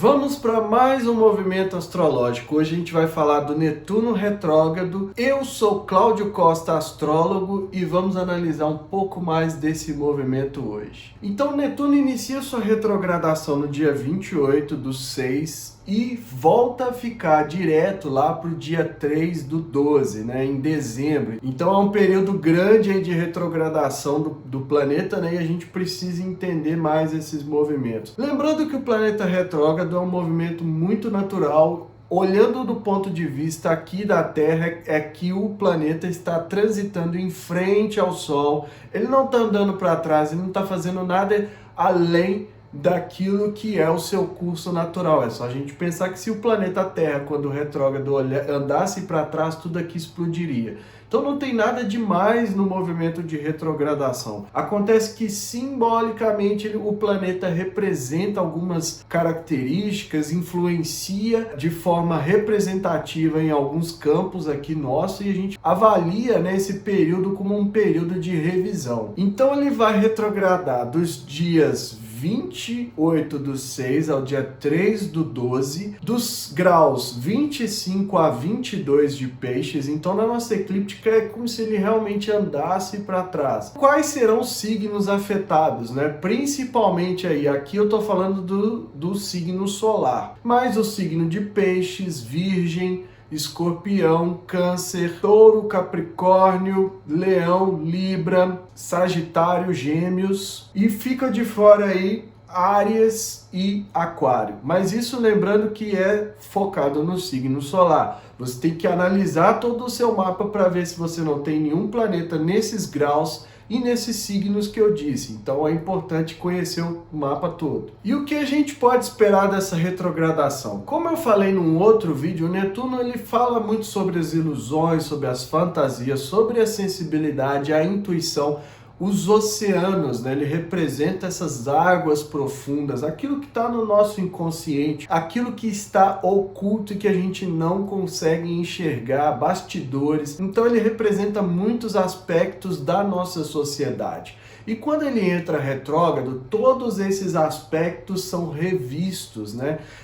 Vamos para mais um movimento astrológico. Hoje a gente vai falar do Netuno retrógrado. Eu sou Cláudio Costa, astrólogo, e vamos analisar um pouco mais desse movimento hoje. Então, Netuno inicia sua retrogradação no dia 28/6 e volta a ficar direto lá para o dia 3/12, em dezembro. Então é um período grande aí de retrogradação do planeta, e a gente precisa entender mais esses movimentos. Lembrando que o planeta retrógrado é um movimento muito natural. Olhando do ponto de vista aqui da Terra, é que o planeta está transitando em frente ao Sol. Ele não está andando para trás, ele não está fazendo nada além daquilo que é o seu curso natural. É só a gente pensar que se o planeta Terra, quando retrógrado, andasse para trás, tudo aqui explodiria. Então não tem nada demais no movimento de retrogradação. Acontece que simbolicamente o planeta representa algumas características, influencia de forma representativa em alguns campos aqui nosso, e a gente avalia esse período como um período de revisão. Então ele vai retrogradar dos dias 28/6 ao dia 3/12, dos graus 25 a 22 de Peixes. Então na nossa eclíptica é como se ele realmente andasse para trás. Quais serão os signos afetados, Principalmente aqui eu estou falando do signo solar, mas o signo de Peixes, Virgem, Escorpião, Câncer, Touro, Capricórnio, Leão, Libra, Sagitário, Gêmeos, e fica de fora aí Áries e Aquário. Mas isso lembrando que é focado no signo solar. Você tem que analisar todo o seu mapa para ver se você não tem nenhum planeta nesses graus e nesses signos que eu disse. Então é importante conhecer o mapa todo. E o que a gente pode esperar dessa retrogradação? Como eu falei num outro vídeo, o Netuno ele fala muito sobre as ilusões, sobre as fantasias, sobre a sensibilidade, a intuição, os oceanos, ele representa essas águas profundas, aquilo que está no nosso inconsciente, aquilo que está oculto e que a gente não consegue enxergar, bastidores. Então ele representa muitos aspectos da nossa sociedade. E quando ele entra retrógrado, todos esses aspectos são revistos,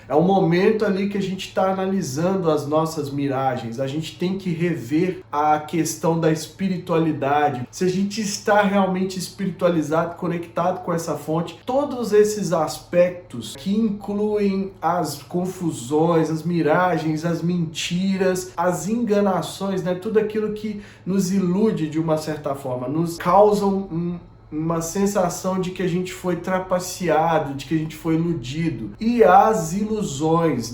É um momento ali que a gente está analisando as nossas miragens, a gente tem que rever a questão da espiritualidade, se a gente está realmente espiritualizado, conectado com essa fonte. Todos esses aspectos que incluem as confusões, as miragens, as mentiras, as enganações, tudo aquilo que nos ilude de uma certa forma, nos causam uma sensação de que a gente foi trapaceado, de que a gente foi iludido. E as ilusões,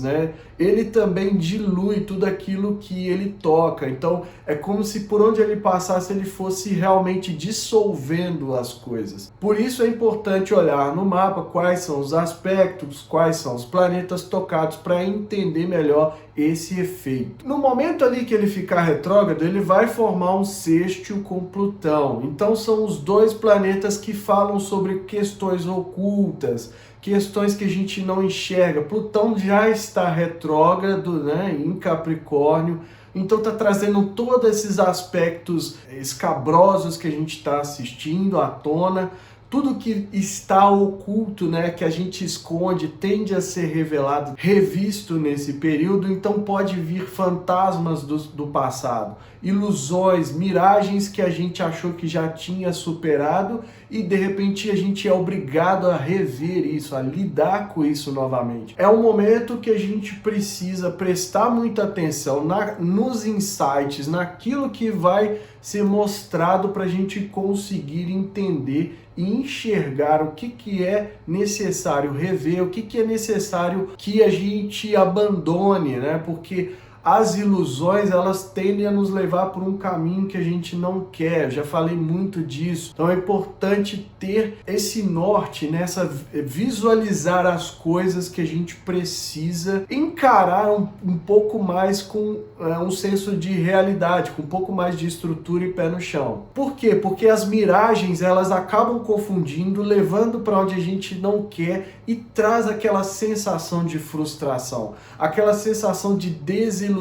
ele também dilui tudo aquilo que ele toca. Então é como se por onde ele passasse ele fosse realmente dissolvendo as coisas. Por isso é importante olhar no mapa quais são os aspectos, quais são os planetas tocados, para entender melhor esse efeito. No momento ali que ele ficar retrógrado, ele vai formar um sextil com Plutão. Então são os dois planetas que falam sobre questões ocultas, questões que a gente não enxerga. Plutão já está retrógrado, em Capricórnio, então está trazendo todos esses aspectos escabrosos que a gente está assistindo à tona. Tudo que está oculto, que a gente esconde, tende a ser revelado, revisto nesse período. Então pode vir fantasmas do passado, ilusões, miragens que a gente achou que já tinha superado, e de repente a gente é obrigado a rever isso, a lidar com isso novamente. É um momento que a gente precisa prestar muita atenção nos insights, naquilo que vai ser mostrado para a gente conseguir entender e enxergar o que é necessário rever, o que é necessário que a gente abandone, Porque as ilusões, elas tendem a nos levar por um caminho que a gente não quer. Eu já falei muito disso. Então é importante ter esse norte, visualizar as coisas que a gente precisa encarar um pouco mais com um senso de realidade, com um pouco mais de estrutura e pé no chão. Por quê? Porque as miragens, elas acabam confundindo, levando para onde a gente não quer, e traz aquela sensação de frustração, aquela sensação de desilusão,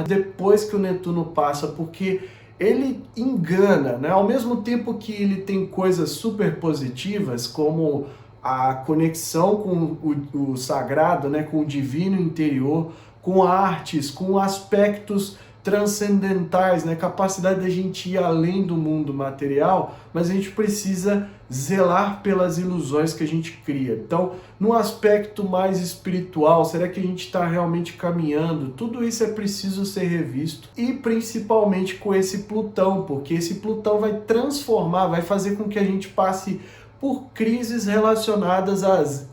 depois que o Netuno passa, porque ele engana, Ao mesmo tempo que ele tem coisas super positivas, como a conexão com o sagrado, né, com o divino interior, com artes, com aspectos transcendentais, né, capacidade da gente ir além do mundo material, mas a gente precisa zelar pelas ilusões que a gente cria. Então, no aspecto mais espiritual, será que a gente está realmente caminhando? Tudo isso é preciso ser revisto, e principalmente com esse Plutão, porque esse Plutão vai transformar, vai fazer com que a gente passe por crises relacionadas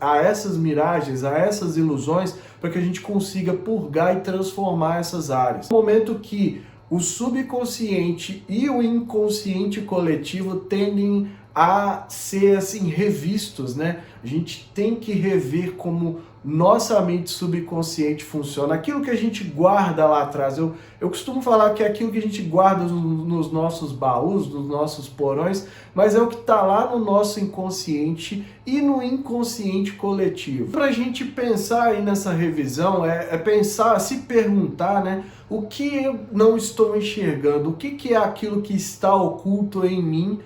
a essas miragens, a essas ilusões, para que a gente consiga purgar e transformar essas áreas. No momento que o subconsciente e o inconsciente coletivo tendem a ser assim revistos, né? A gente tem que rever como nossa mente subconsciente funciona, aquilo que a gente guarda lá atrás. Eu costumo falar que é aquilo que a gente guarda nos nossos baús, nos nossos porões, mas é o que está lá no nosso inconsciente e no inconsciente coletivo. Para a gente pensar aí nessa revisão, é pensar, se perguntar, né? O que eu não estou enxergando? O que é aquilo que está oculto em mim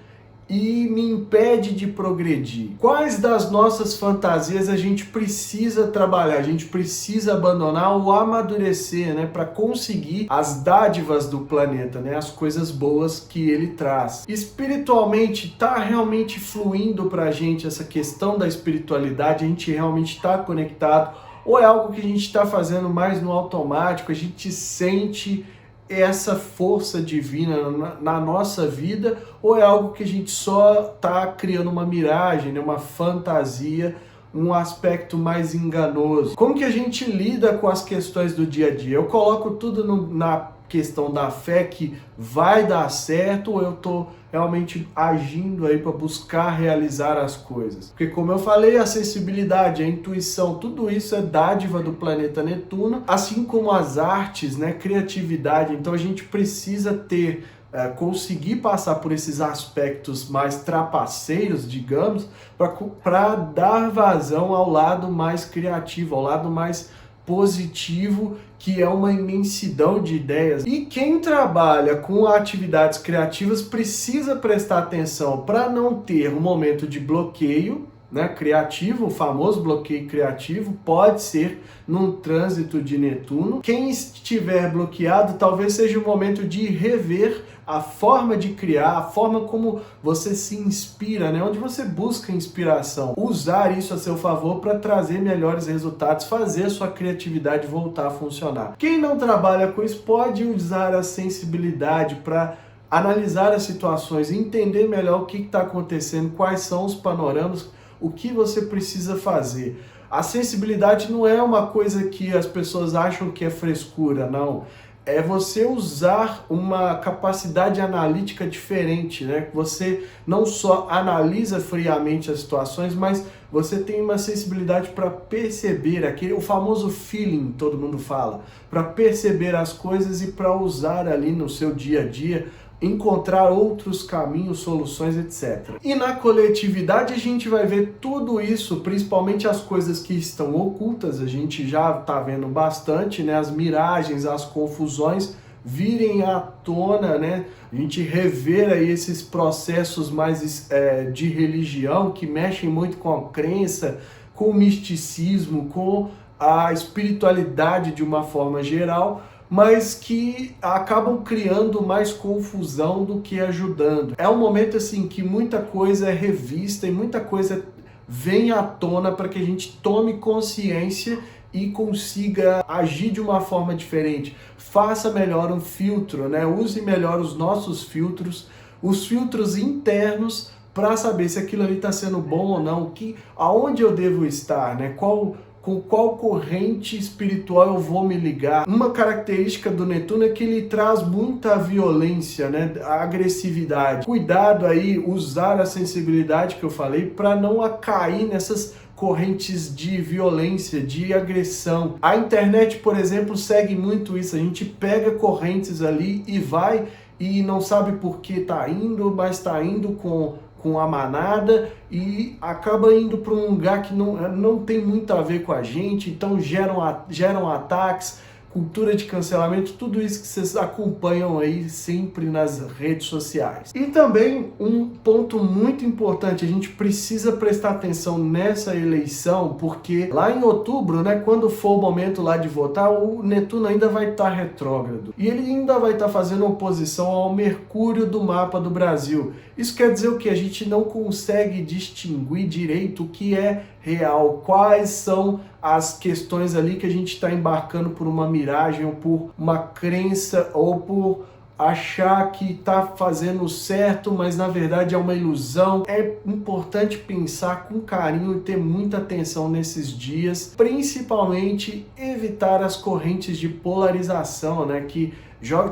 e me impede de progredir? Quais das nossas fantasias a gente precisa trabalhar, a gente precisa abandonar ou amadurecer, né, para conseguir as dádivas do planeta, né, as coisas boas que ele traz? Espiritualmente, tá realmente fluindo pra gente essa questão da espiritualidade? A gente realmente está conectado? Ou é algo que a gente está fazendo mais no automático? A gente sente essa força divina na nossa vida, ou é algo que a gente só está criando uma miragem, né, uma fantasia, um aspecto mais enganoso? Como que a gente lida com as questões do dia a dia? Eu coloco tudo na questão da fé que vai dar certo, ou eu estou realmente agindo aí para buscar realizar as coisas? Porque, como eu falei, a sensibilidade, a intuição, tudo isso é dádiva do planeta Netuno, assim como as artes, né, criatividade. Então a gente precisa ter, conseguir passar por esses aspectos mais trapaceiros, digamos, para dar vazão ao lado mais criativo, ao lado mais positivo, que é uma imensidão de ideias. E quem trabalha com atividades criativas precisa prestar atenção para não ter um momento de bloqueio, né, criativo. O famoso bloqueio criativo pode ser num trânsito de Netuno. Quem estiver bloqueado, talvez seja o momento de rever a forma de criar, a forma como você se inspira, né? Onde você busca inspiração. Usar isso a seu favor para trazer melhores resultados, fazer a sua criatividade voltar a funcionar. Quem não trabalha com isso pode usar a sensibilidade para analisar as situações, entender melhor o que está acontecendo, quais são os panoramas, o que você precisa fazer. A sensibilidade não é uma coisa que as pessoas acham que é frescura, não. É você usar uma capacidade analítica diferente, né? Você não só analisa friamente as situações, mas você tem uma sensibilidade para perceber, o famoso feeling, todo mundo fala, para perceber as coisas e para usar ali no seu dia a dia, encontrar outros caminhos, soluções, etc. E na coletividade a gente vai ver tudo isso, principalmente as coisas que estão ocultas, a gente já está vendo bastante, né? As miragens, as confusões virem à tona, né? A gente rever aí esses processos mais de religião que mexem muito com a crença, com o misticismo, com a espiritualidade de uma forma geral, mas que acabam criando mais confusão do que ajudando. É um momento assim que muita coisa é revista e muita coisa vem à tona para que a gente tome consciência e consiga agir de uma forma diferente. Faça melhor um filtro, né? Use melhor os nossos filtros, os filtros internos, para saber se aquilo ali está sendo bom ou não, aonde eu devo estar, né? Com qual corrente espiritual eu vou me ligar. Uma característica do Netuno é que ele traz muita violência, né? A agressividade. Cuidado aí, usar a sensibilidade que eu falei para não cair nessas correntes de violência, de agressão. A internet, por exemplo, segue muito isso. A gente pega correntes ali e vai e não sabe por que tá indo, mas está indo com a manada e acaba indo para um lugar que não tem muito a ver com a gente, então geram ataques, cultura de cancelamento, tudo isso que vocês acompanham aí sempre nas redes sociais. E também um ponto muito importante, a gente precisa prestar atenção nessa eleição, porque lá em outubro, né, quando for o momento lá de votar, o Netuno ainda vai estar retrógrado. E ele ainda vai estar fazendo oposição ao Mercúrio do mapa do Brasil. Isso quer dizer o que? A gente não consegue distinguir direito o que é real, quais são as questões ali que a gente está embarcando por uma miragem ou por uma crença ou por achar que está fazendo certo, mas na verdade é uma ilusão. É importante pensar com carinho e ter muita atenção nesses dias, principalmente evitar as correntes de polarização, né, que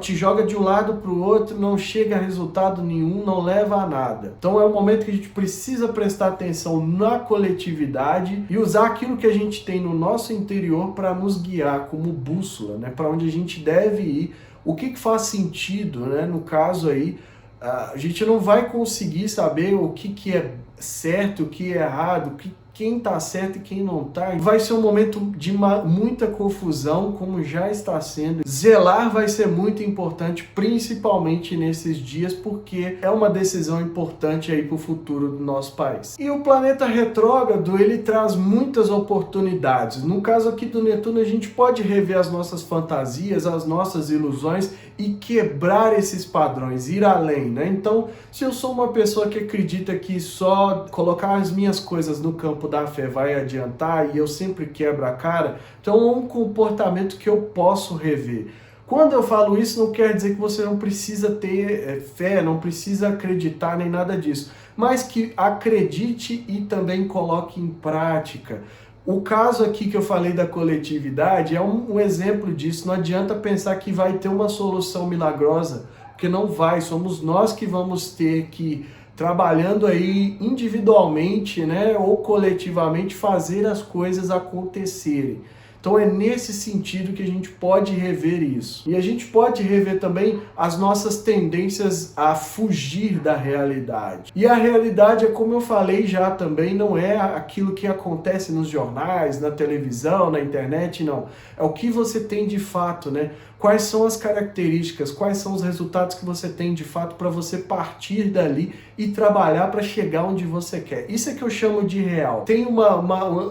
te joga de um lado para o outro, não chega a resultado nenhum, não leva a nada. Então é um momento que a gente precisa prestar atenção na coletividade e usar aquilo que a gente tem no nosso interior para nos guiar como bússola, né, para onde a gente deve ir, o que faz sentido, né? No caso aí, a gente não vai conseguir saber o que é certo, o que é errado, quem está certo e quem não está. Vai ser um momento de muita confusão, como já está sendo. Zelar vai ser muito importante, principalmente nesses dias, porque é uma decisão importante aí para o futuro do nosso país. E o planeta retrógrado, ele traz muitas oportunidades. No caso aqui do Netuno, a gente pode rever as nossas fantasias, as nossas ilusões e quebrar esses padrões, ir além, né? Então, se eu sou uma pessoa que acredita que só colocar as minhas coisas no campo da fé vai adiantar e eu sempre quebro a cara, então é um comportamento que eu posso rever. Quando eu falo isso, não quer dizer que você não precisa ter fé, não precisa acreditar nem nada disso, mas que acredite e também coloque em prática. O caso aqui que eu falei da coletividade é um exemplo disso. Não adianta pensar que vai ter uma solução milagrosa, porque não vai. Somos nós que vamos ter que, trabalhando aí individualmente, né, ou coletivamente, fazer as coisas acontecerem. Então é nesse sentido que a gente pode rever isso. E a gente pode rever também as nossas tendências a fugir da realidade. E a realidade é, como eu falei já também, não é aquilo que acontece nos jornais, na televisão, na internet, não. É o que você tem de fato, né? Quais são as características, quais são os resultados que você tem de fato para você partir dali e trabalhar para chegar onde você quer. Isso é que eu chamo de real. Tem uma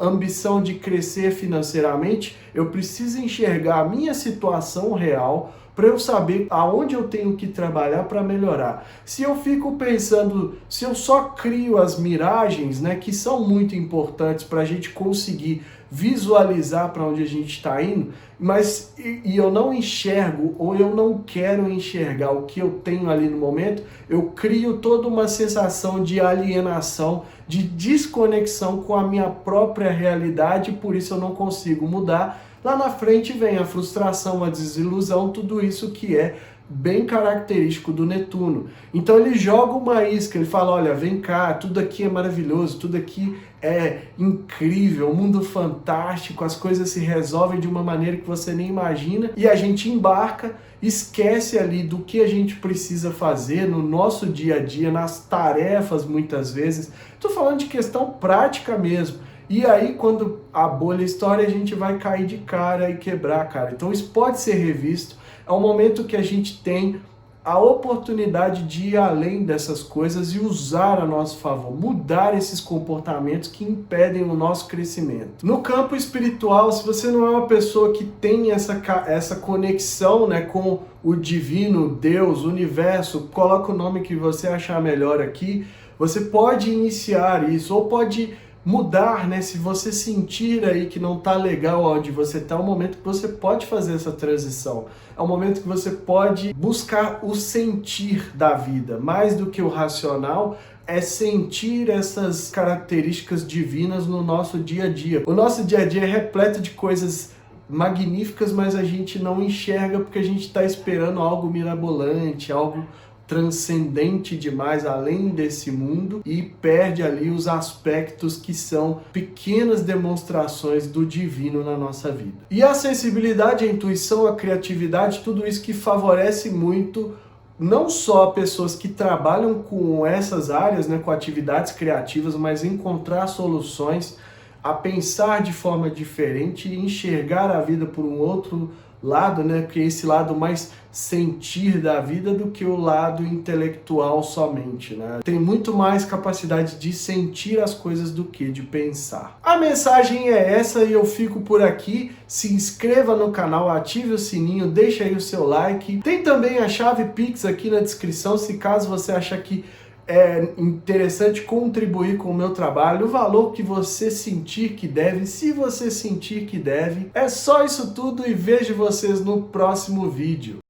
ambição de crescer financeiramente, eu preciso enxergar a minha situação real para eu saber aonde eu tenho que trabalhar para melhorar. Se eu fico pensando, se eu só crio as miragens, né, que são muito importantes para a gente conseguir visualizar para onde a gente está indo, mas eu não enxergo ou eu não quero enxergar o que eu tenho ali no momento, eu crio toda uma sensação de alienação, de desconexão com a minha própria realidade, por isso eu não consigo mudar. Lá na frente vem a frustração, a desilusão, tudo isso que é bem característico do Netuno. Então ele joga uma isca, ele fala, olha, vem cá, tudo aqui é maravilhoso, tudo aqui é incrível, um mundo fantástico, as coisas se resolvem de uma maneira que você nem imagina, e a gente embarca, esquece ali do que a gente precisa fazer no nosso dia a dia, nas tarefas muitas vezes. Estou falando de questão prática mesmo. E aí, quando a bolha estoura, a gente vai cair de cara e quebrar a cara. Então isso pode ser revisto. É um momento que a gente tem a oportunidade de ir além dessas coisas e usar a nosso favor, mudar esses comportamentos que impedem o nosso crescimento. No campo espiritual, se você não é uma pessoa que tem essa conexão, né, com o divino, Deus, o universo, coloca o nome que você achar melhor aqui, você pode iniciar isso, ou pode mudar, né? Se você sentir aí que não tá legal onde você tá, é um momento que você pode fazer essa transição. É um momento que você pode buscar o sentir da vida, mais do que o racional, é sentir essas características divinas no nosso dia a dia. O nosso dia a dia é repleto de coisas magníficas, mas a gente não enxerga porque a gente está esperando algo mirabolante, algo transcendente demais além desse mundo e perde ali os aspectos que são pequenas demonstrações do divino na nossa vida. E a sensibilidade, a intuição, a criatividade, tudo isso que favorece muito não só pessoas que trabalham com essas áreas, né, com atividades criativas, mas encontrar soluções. a pensar de forma diferente e enxergar a vida por um outro lado, né? Porque esse lado mais sentir da vida do que o lado intelectual somente, né? Tem muito mais capacidade de sentir as coisas do que de pensar. A mensagem é essa e eu fico por aqui. Se inscreva no canal, ative o sininho, deixa aí o seu like. Tem também a chave Pix aqui na descrição, se caso você achar que é interessante contribuir com o meu trabalho, o valor que você sentir que deve, se você sentir que deve. É só isso tudo e vejo vocês no próximo vídeo.